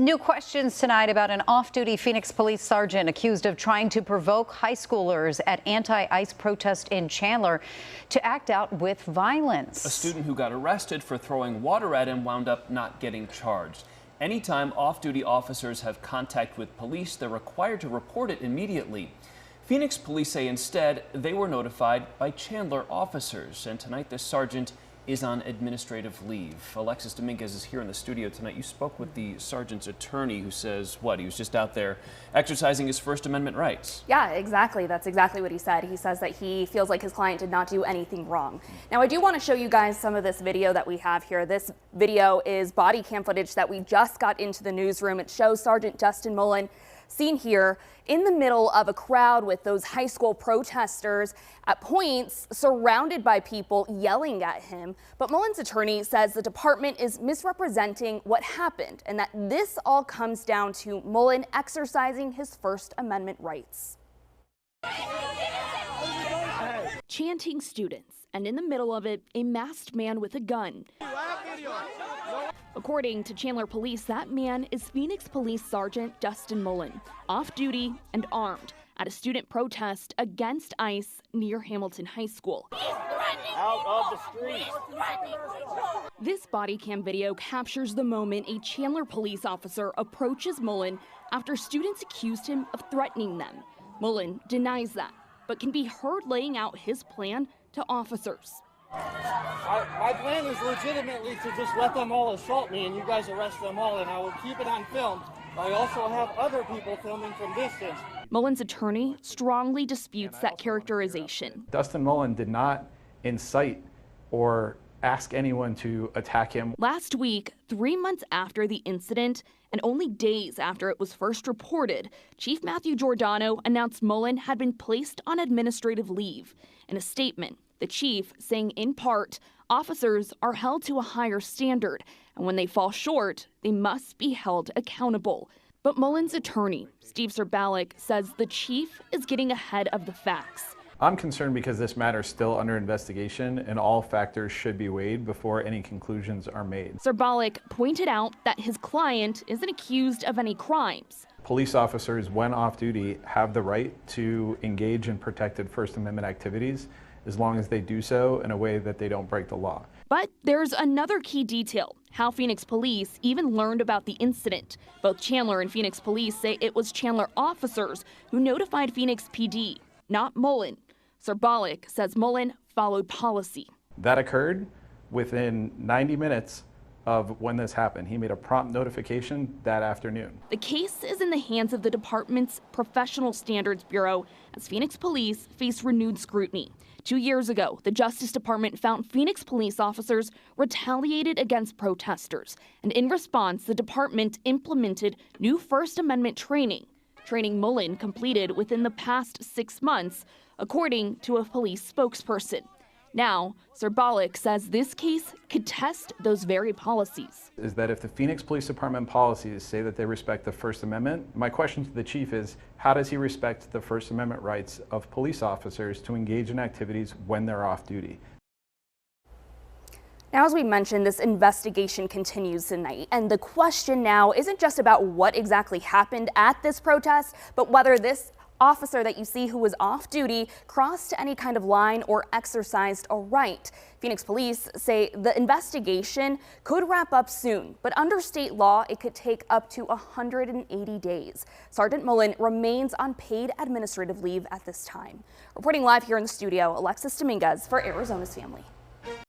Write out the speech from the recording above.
New questions tonight about an off-duty Phoenix police sergeant accused of trying to provoke high schoolers at anti-ICE protest in Chandler to act out with violence. A student who got arrested for throwing water at him wound up not getting charged. Anytime off-duty officers have contact with police, they're required to report it immediately. Phoenix police say instead they were notified by Chandler officers, and tonight this sergeant is on administrative leave. Alexis Dominguez is here in the studio tonight. You spoke with the sergeant's attorney who says, what, he was just out there exercising his First Amendment rights. Yeah, exactly. That's exactly what he said. He says that he feels like his client did not do anything wrong. Now, I do want to show you guys some of this video that we have here. This video is body cam footage that we just got into the newsroom. It shows Sergeant Justin Mullen seen here in the middle of a crowd with those high school protesters, at points surrounded by people yelling at him. But Mullen's attorney says the department is misrepresenting what happened and that this all comes down to Mullen exercising his First Amendment rights. Chanting students, and in the middle of it, a masked man with a gun. According to Chandler police, that man is Phoenix Police Sergeant Justin Mullen, off-duty and armed at a student protest against ICE near Hamilton High School. Out of the street. This body cam video captures the moment a Chandler police officer approaches Mullen after students accused him of threatening them. Mullen denies that, but can be heard laying out his plan to officers. My plan is legitimately to just let them all assault me and you guys arrest them all, and I will keep it on film. I also have other people filming from distance. Mullen's attorney strongly disputes that characterization. Justin Mullen did not incite or ask anyone to attack him. Last week, 3 months after the incident and only days after it was first reported, Chief Matthew Giordano announced Mullen had been placed on administrative leave. In a statement, the chief saying in part, officers are held to a higher standard, and when they fall short, they must be held accountable. But Mullen's attorney, Steve Zerbalik, says the chief is getting ahead of the facts. I'm concerned because this matter is still under investigation and all factors should be weighed before any conclusions are made. Zerbalik pointed out that his client isn't accused of any crimes. Police officers, when off duty, have the right to engage in protected First Amendment activities as long as they do so in a way that they don't break the law. But there's another key detail, how Phoenix police even learned about the incident. Both Chandler and Phoenix police say it was Chandler officers who notified Phoenix PD, not Mullen. Zerbalik says Mullen followed policy. That occurred within 90 minutes of when this happened. He made a prompt notification that afternoon. The case is in the hands of the department's Professional Standards Bureau as Phoenix police face renewed scrutiny. 2 years ago, the Justice Department found Phoenix police officers retaliated against protesters, and in response, the department implemented new First Amendment training Mullen completed within the past 6 months, according to a police spokesperson. Now, Zerbalik says this case could test those very policies. Is that if the Phoenix Police Department policies say that they respect the First Amendment, my question to the chief is, how does he respect the First Amendment rights of police officers to engage in activities when they're off duty? Now, as we mentioned, this investigation continues tonight, and the question now isn't just about what exactly happened at this protest, but whether this officer that you see who was off duty crossed any kind of line or exercised a right. Phoenix police say the investigation could wrap up soon, but under state law, it could take up to 180 days. Sergeant Mullen remains on paid administrative leave at this time. Reporting live here in the studio, Alexis Dominguez for Arizona's Family.